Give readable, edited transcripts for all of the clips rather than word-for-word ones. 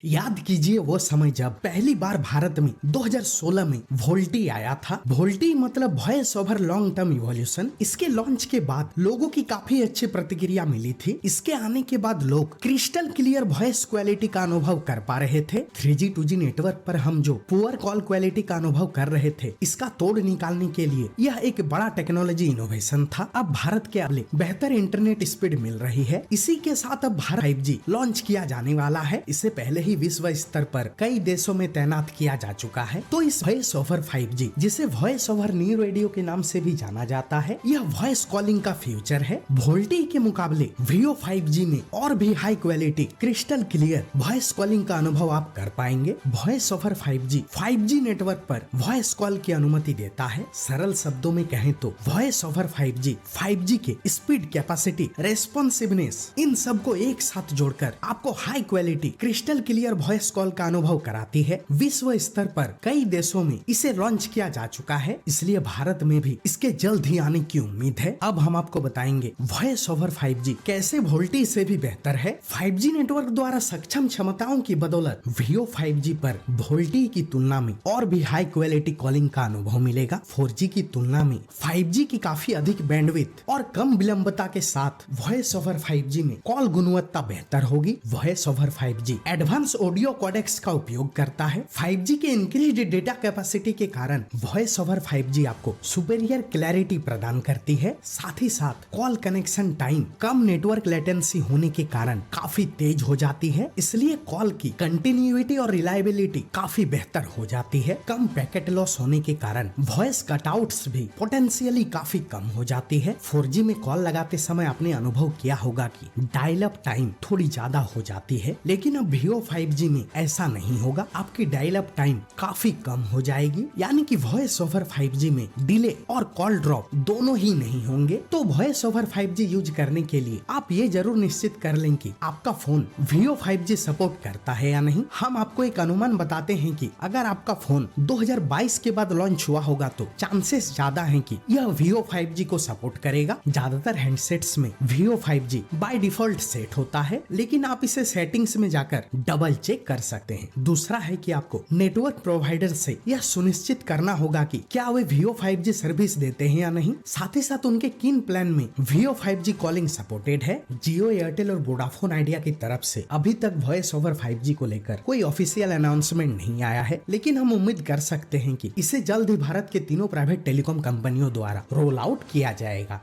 याद कीजिए वो समय जब पहली बार भारत में 2016 में वोल्टी आया था। वोल्टी मतलब voice over long term evolution. इसके लॉन्च के बाद लोगों की काफी अच्छी प्रतिक्रिया मिली थी। इसके आने के बाद लोग क्रिस्टल क्लियर वॉइस क्वालिटी का अनुभव कर पा रहे थे। 3G 2G नेटवर्क पर हम जो पुअर कॉल क्वालिटी का अनुभव कर रहे थे, इसका तोड़ निकालने के लिए यह एक बड़ा टेक्नोलॉजी इनोवेशन था। अब भारत के अगले बेहतर इंटरनेट स्पीड मिल रही है। इसी के साथ अब भारत 5G लॉन्च किया जाने वाला है। इससे पहले विश्व स्तर पर कई देशों में तैनात किया जा चुका है। तो इस वॉइस ओवर 5G, जिसे वॉइस ओवर न्यू रेडियो के नाम से भी जाना जाता है, यह वॉइस कॉलिंग का फ्यूचर है। वोल्टी के मुकाबले Vio 5G में और भी high quality crystal clear voice calling का अनुभव आप कर पाएंगे। वॉइस ओवर 5G नेटवर्क पर वॉइस कॉल की अनुमति देता है। सरल शब्दों में कहें तो वॉइस ओवर 5G के स्पीड, कैपेसिटी, रेस्पॉन्सिवनेस, इन सबको एक साथ जोड़कर आपको high quality crystal clear voice call का अनुभव कराती है। विश्व स्तर पर कई देशों में इसे लॉन्च किया जा चुका है, इसलिए भारत में भी इसके जल्द ही आने की उम्मीद है। अब हम आपको बताएंगे वॉइस ओवर 5G कैसे वोल्टी से भी बेहतर है। 5G नेटवर्क द्वारा सक्षम क्षमताओं की बदौलत Vio 5G पर वोल्टी की तुलना में और भी हाई क्वालिटी कॉलिंग का अनुभव मिलेगा। 4G की तुलना में 5G की काफी अधिक बैंडविड्थ और कम विलंबता के साथ वॉइस ओवर 5G में कॉल गुणवत्ता बेहतर होगी। Voice over 5G advance audio codecs का उपयोग करता है। 5G के इंक्रीज्ड डेटा कैपेसिटी के कारण वॉइस ओवर 5G आपको सुपेरियर क्लैरिटी प्रदान करती है। साथ ही साथ कॉल कनेक्शन टाइम कम नेटवर्क लेटेंसी होने के कारण काफी तेज हो जाती है, इसलिए कॉल की कंटिन्यूटी और रिलायबिलिटी काफी बेहतर हो जाती है। कम पैकेट लॉस होने के कारण वॉइस कटआउट्स भी पोटेंशियली काफी कम हो जाती है। 4G में कॉल लगाते समय आपने अनुभव किया होगा कि डायल अप टाइम थोड़ी ज्यादा हो जाती है, लेकिन अब Vio 5G में ऐसा नहीं होगा। आपकी डायल अप टाइम काफी कम हो जाएगी, यानी कि वॉइस ओवर 5G में डिले और कॉल ड्रॉप दोनों ही नहीं होंगे। तो वॉइस ओवर 5G यूज करने के लिए आप ये जरूर निश्चित कर लें कि आपका फोन Vio 5G सपोर्ट करता है या नहीं। हम आपको एक अनुमान बताते हैं कि अगर आपका फोन 2022 के बाद लॉन्च हुआ होगा तो चांसेस ज्यादा हैं कि यह Vio 5G को सपोर्ट करेगा। ज्यादातर हैंडसेट्स में Vio 5G by default set होता है, लेकिन आप इसे सेटिंग्स में जाकर डबल चेक कर सकते हैं। दूसरा है कि आपको नेटवर्क प्रोवाइडर से यह सुनिश्चित करना होगा कि क्या वे Vio 5G सर्विस देते हैं या नहीं। साथ ही साथ उनके किन प्लान में Vio 5G कॉलिंग सपोर्टेड है। जियो, एयरटेल और वोडाफोन आइडिया की तरफ से अभी तक वॉइस ओवर 5G को लेकर कोई ऑफिशियल अनाउंसमेंट नहीं आया है, लेकिन हम उम्मीद कर सकते हैं कि इसे जल्द ही भारत के तीनों प्राइवेट टेलीकॉम कंपनियों द्वारा रोल आउट किया जाएगा।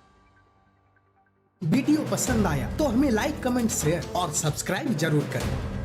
वीडियो पसंद आया तो हमें लाइक, कमेंट, शेयर और सब्सक्राइब जरूर करें।